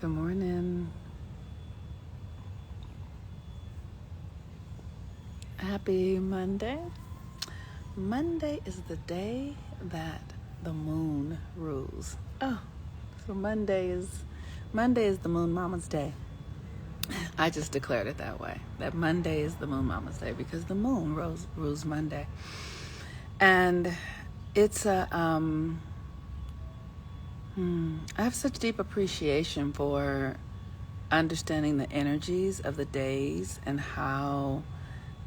Good morning. Happy Monday. Monday is the day that the moon rules. Oh, so Monday is the moon mama's day. I just declared it that way. That Monday is the moon mama's day because the moon rules Monday. And it's I have such deep appreciation for understanding the energies of the days and how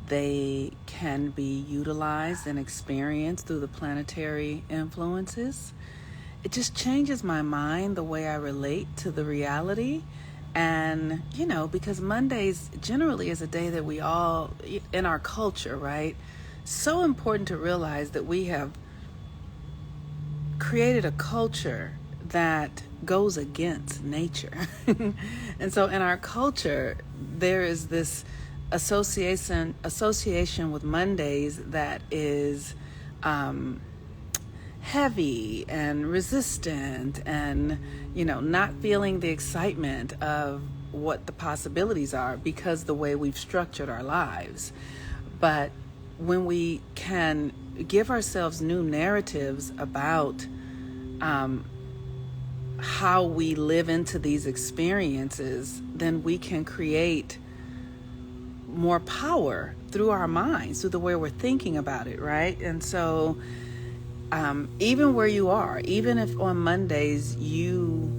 they can be utilized and experienced through the planetary influences. It just changes my mind, the way I relate to the reality. And, because Mondays generally is a day that we all, in our culture, right? So important to realize that we have created a culture that goes against nature. And so in our culture, there is this association with Mondays that is heavy and resistant and, not feeling the excitement of what the possibilities are because the way we've structured our lives. But when we can give ourselves new narratives about how we live into these experiences, then we can create more power through our minds, through the way we're thinking about it, right? And so even where you are, even if on Mondays you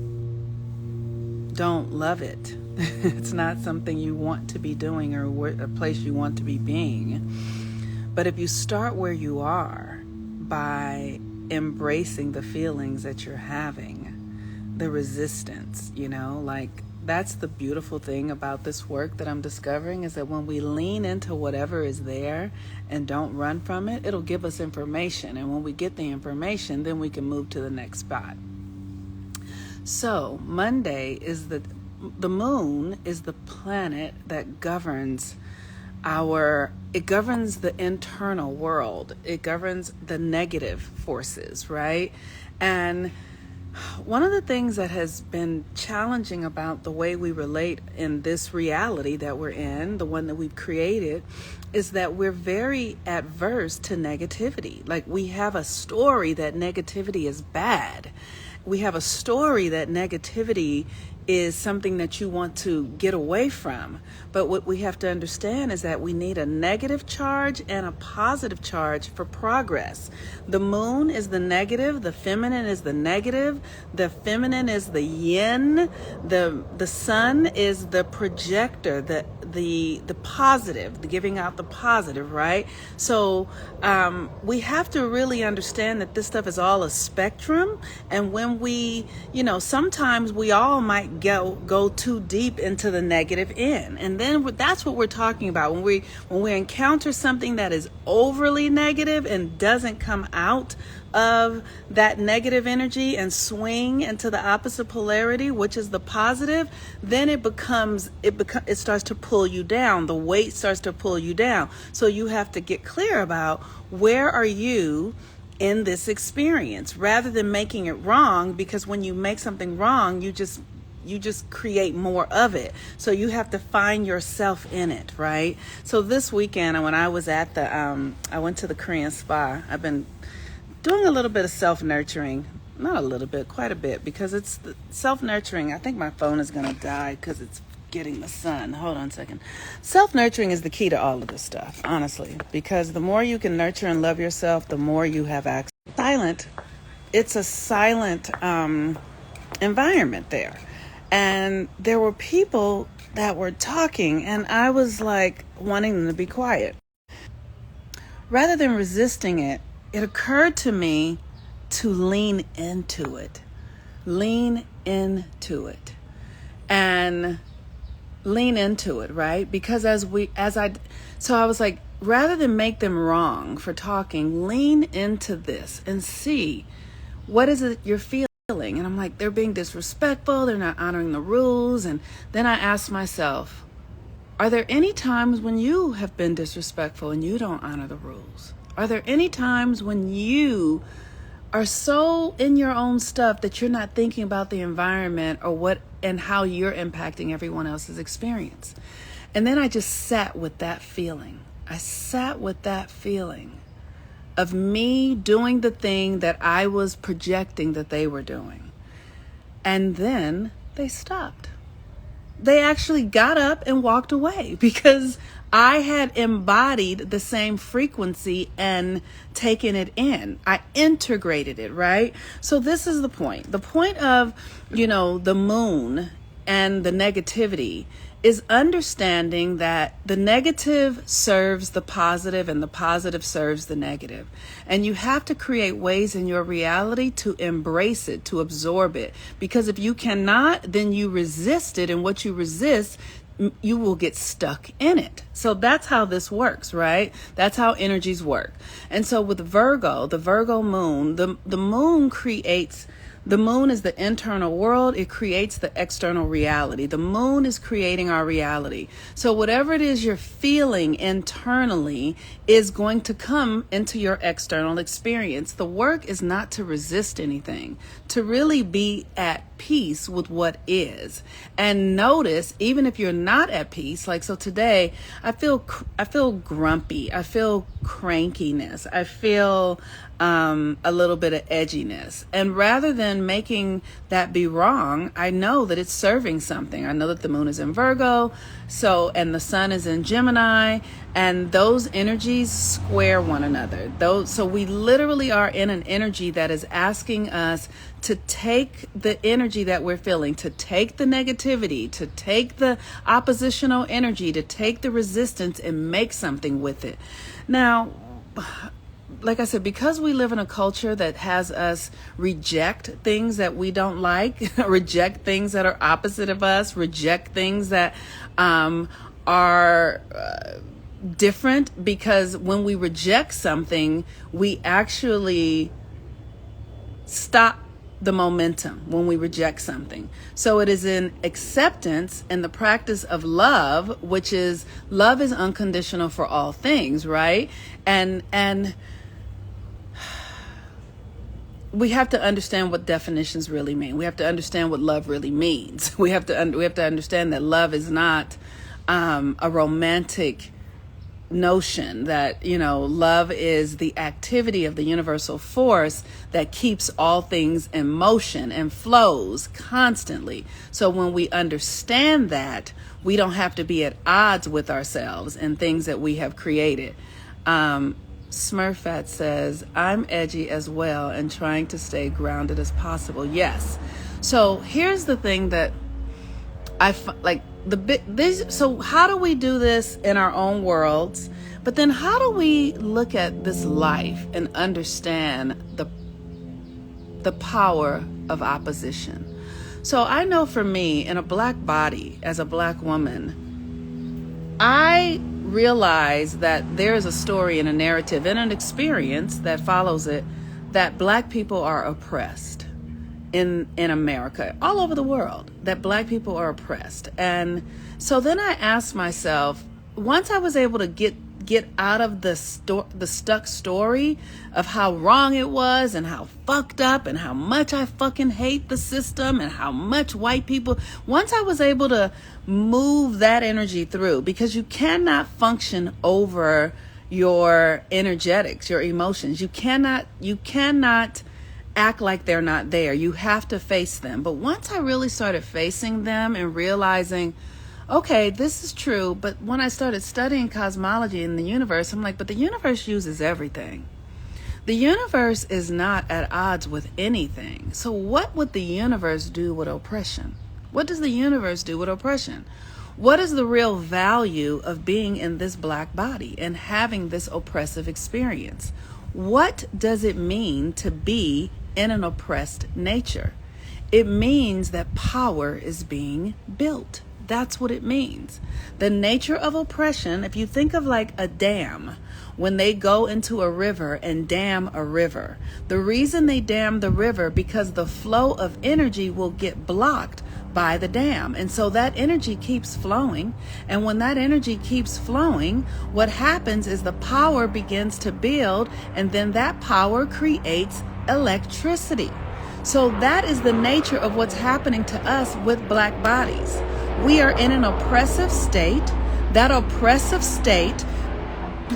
don't love it, it's not something you want to be doing or a place you want to be being. But if you start where you are by embracing the feelings that you're having, the resistance, that's the beautiful thing about this work that I'm discovering, is that when we lean into whatever is there and don't run from it, it'll give us information. And when we get the information, then we can move to the next spot. So Monday is the moon is the planet that governs it governs the internal world. It governs the negative forces, right? And one of the things that has been challenging about the way we relate in this reality that we're in, the one that we've created, is that we're very adverse to negativity. Like, we have a story that negativity is bad. We have a story that negativity is something that you want to get away from. But what we have to understand is that we need a negative charge and a positive charge for progress. The moon is the negative, the feminine is the negative, the feminine is the yin, the sun is the projector, the positive, the giving out the positive, right? So we have to really understand that this stuff is all a spectrum. And when we, sometimes we all might go too deep into the negative end. And then that's what we're talking about. When we encounter something that is overly negative and doesn't come out of that negative energy and swing into the opposite polarity, which is the positive, then it starts to pull you down. The weight starts to pull you down. So you have to get clear about, where are you in this experience, rather than making it wrong, because when you make something wrong, you just create more of it. So you have to find yourself in it, right? So this weekend, when I was at I went to the Korean spa. I've been doing a little bit of self-nurturing. Not a little bit, quite a bit, because it's self-nurturing. I think my phone is going to die because it's getting the sun. Hold on a second. Self-nurturing is the key to all of this stuff, honestly, because the more you can nurture and love yourself, the more you have access. It's a silent environment there. And there were people that were talking, and I was like wanting them to be quiet. Rather than resisting it, it occurred to me to lean into it. And lean into it, right? Because so I was like, rather than make them wrong for talking, lean into this and see, what is it you're feeling? And I'm like, they're being disrespectful, they're not honoring the rules. And then I asked myself, are there any times when you have been disrespectful and you don't honor the rules? Are there any times when you are so in your own stuff that you're not thinking about the environment or what and how you're impacting everyone else's experience. And then I just sat with that feeling. I sat with that feeling of me doing the thing that I was projecting that they were doing. And then they stopped. They actually got up and walked away because I had embodied the same frequency and taken it in. I integrated it, right? So this is the point. The point of, the moon and the negativity is understanding that the negative serves the positive and the positive serves the negative. And you have to create ways in your reality to embrace it, to absorb it. Because if you cannot, then you resist it. And what you resist, you will get stuck in it. So that's how this works, right? That's how energies work. And so with Virgo, the Virgo moon, the moon creates. The moon is the internal world. It creates the external reality. The moon is creating our reality. So whatever it is you're feeling internally is going to come into your external experience. The work is not to resist anything, to really be at peace with what is. And notice, even if you're not at peace, like so today, I feel grumpy. I feel crankiness. I feel a little bit of edginess. And rather than making that be wrong, I know that it's serving something. I know that the moon is in Virgo, and the sun is in Gemini, and those energies square one another. So we literally are in an energy that is asking us to take the energy that we're feeling, to take the negativity, to take the oppositional energy, to take the resistance and make something with it. Now, like I said, because we live in a culture that has us reject things that we don't like, reject things that are opposite of us, reject things that are different, because when we reject something, we actually stop the momentum when we reject something. So it is in acceptance and the practice of love, which is love is unconditional for all things, right? And we have to understand what definitions really mean. We have to understand what love really means. We have to understand that love is not a romantic notion, that love is the activity of the universal force that keeps all things in motion and flows constantly. So when we understand that, we don't have to be at odds with ourselves and things that we have created. Smurfette says, I'm edgy as well and trying to stay grounded as possible. Yes. So here's the thing that I like. So how do we do this in our own worlds? But then how do we look at this life and understand the power of opposition? So I know for me, in a black body, as a black woman, I realize that there is a story and a narrative and an experience that follows it, that black people are oppressed in America, all over the world, that black people are oppressed. And so then I asked myself, once I was able to get out of the stuck story of how wrong it was and how fucked up and how much I fucking hate the system and how much white people, once I was able to move that energy through, because you cannot function over your energetics, your emotions. You cannot act like they're not there. You have to face them. But once I really started facing them and realizing, okay, this is true. But when I started studying cosmology in the universe, I'm like, but the universe uses everything. The universe is not at odds with anything. So what would the universe do with oppression? What does the universe do with oppression? What is the real value of being in this black body and having this oppressive experience? What does it mean to be in an oppressed nature? It means that power is being built. That's what it means. The nature of oppression, if you think of like a dam, when they go into a river and dam a river, the reason they dam the river because the flow of energy will get blocked by the dam. And so that energy keeps flowing. And when that energy keeps flowing, what happens is the power begins to build, and then that power creates electricity. So that is the nature of what's happening to us with black bodies. We are in an oppressive state. That oppressive state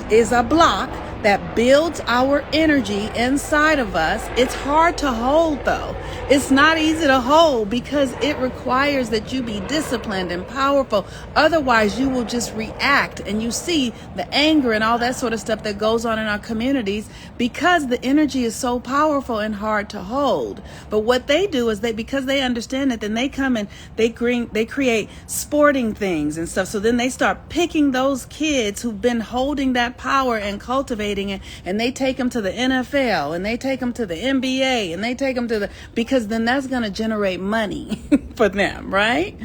is a block that builds our energy inside of us. It's hard to hold, though. It's not easy to hold because it requires that you be disciplined and powerful. Otherwise, you will just react, and you see the anger and all that sort of stuff that goes on in our communities because the energy is so powerful and hard to hold. But what they do is because they understand it, then they come and they create sporting things and stuff. So then they start picking those kids who've been holding that power and cultivating it, and they take them to the NFL, and they take them to the NBA, and they take them to because then that's going to generate money for them, right?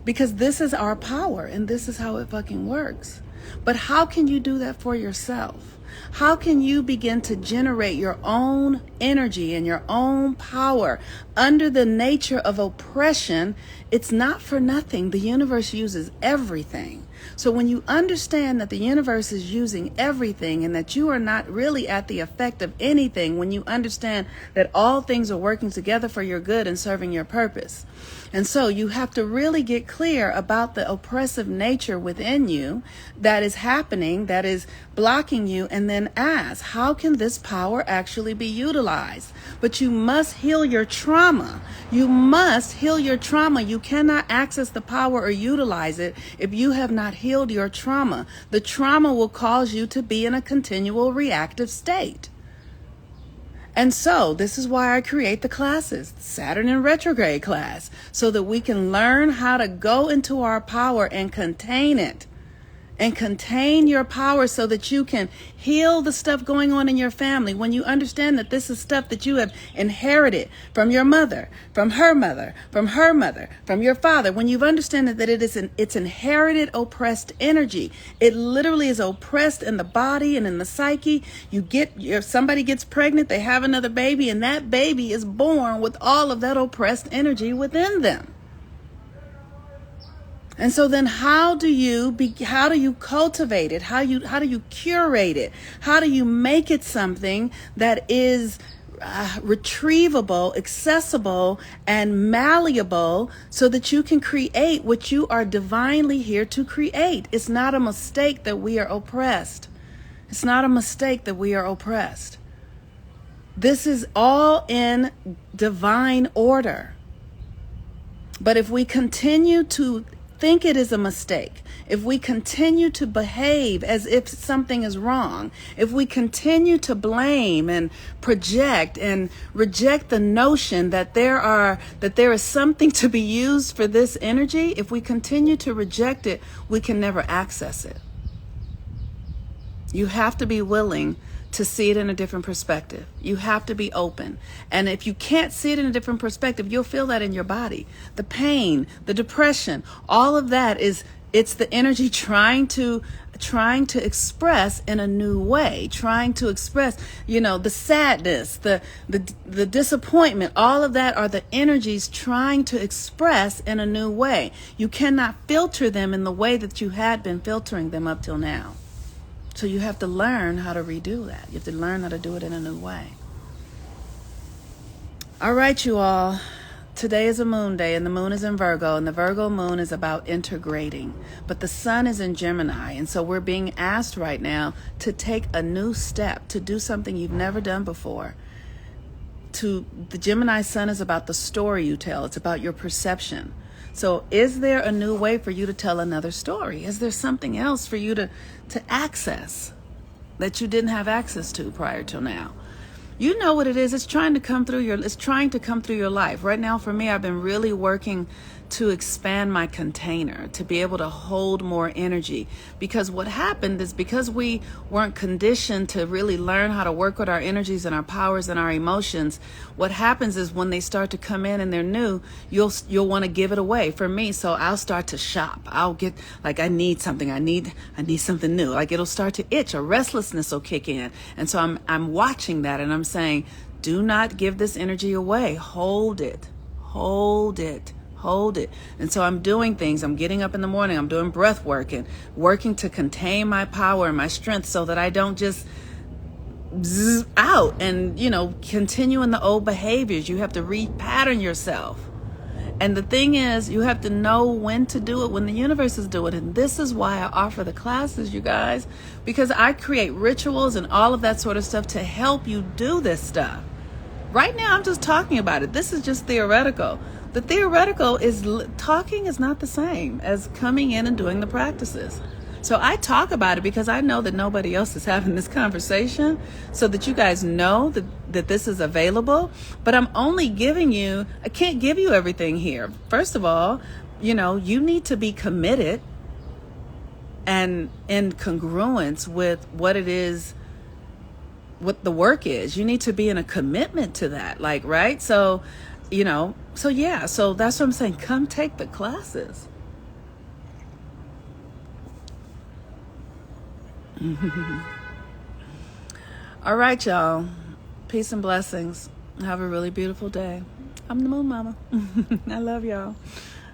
Because this is our power, and this is how it fucking works. But how can you do that for yourself? How can you begin to generate your own energy and your own power under the nature of oppression? It's not for nothing. The universe uses everything. So when you understand that the universe is using everything and that you are not really at the effect of anything, when you understand that all things are working together for your good and serving your purpose. And so you have to really get clear about the oppressive nature within you that is happening, that is blocking you, and then ask, how can this power actually be utilized? But you must heal your trauma. You must heal your trauma. You cannot access the power or utilize it if you have not healed your trauma. The trauma will cause you to be in a continual reactive state. And so this is why I create the classes, Saturn in retrograde class, so that we can learn how to go into our power and contain it. And contain your power so that you can heal the stuff going on in your family. When you understand that this is stuff that you have inherited from your mother, from her mother, from her mother, from your father. When you've understood that it's inherited oppressed energy. It literally is oppressed in the body and in the psyche. If somebody gets pregnant, they have another baby, and that baby is born with all of that oppressed energy within them. And so then how do you cultivate it? How do you curate it? How do you make it something that is retrievable, accessible, and malleable so that you can create what you are divinely here to create? It's not a mistake that we are oppressed. It's not a mistake that we are oppressed. This is all in divine order. But if we continue to think it is a mistake, if we continue to behave as if something is wrong, if we continue to blame and project and reject the notion that there is something to be used for this energy, if we continue to reject it, we can never access it. You have to be willing to see it in a different perspective. You have to be open. And if you can't see it in a different perspective, you'll feel that in your body. The pain, the depression, all of that it's the energy trying to express in a new way, trying to express, the sadness, the disappointment, all of that are the energies trying to express in a new way. You cannot filter them in the way that you had been filtering them up till now. So you have to learn how to redo that. You have to learn how to do it in a new way. All right, you all. Today is a moon day, and the moon is in Virgo, and the Virgo moon is about integrating. But the sun is in Gemini, and so we're being asked right now to take a new step, to do something you've never done before. The Gemini sun is about the story you tell. It's about your perception. So is there a new way for you to tell another story? Is there something else for you to access that you didn't have access to prior to now? You know what it is. It's trying to come through your life. Right now, for me, I've been really working to expand my container, to be able to hold more energy. Because what happened is because we weren't conditioned to really learn how to work with our energies and our powers and our emotions, what happens is when they start to come in and they're new, you'll want to give it away. For me, so I'll start to shop. I'll get I need something. I need something new. It'll start to itch. A restlessness will kick in. And so I'm watching that and I'm saying, do not give this energy away. Hold it. Hold it. hold it. And so I'm doing things. I'm getting up in the morning. I'm doing breath work and working to contain my power and my strength so that I don't just zzz out and, continue in the old behaviors. You have to repattern yourself. And the thing is, you have to know when to do it, when the universe is doing it. And this is why I offer the classes, you guys, because I create rituals and all of that sort of stuff to help you do this stuff. Right now, I'm just talking about it. This is just theoretical. The theoretical is talking is not the same as coming in and doing the practices. So I talk about it because I know that nobody else is having this conversation, so that you guys know that this is available. But I'm only giving you, I can't give you everything here. First of all, you need to be committed and in congruence with what it is, what the work is. You need to be in a commitment to that, right? So, so that's what I'm saying. Come take the classes. All right, y'all. Peace and blessings. Have a really beautiful day. I'm the Moon Mama. I love y'all.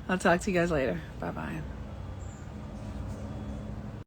I'll talk to you guys later. Bye-bye.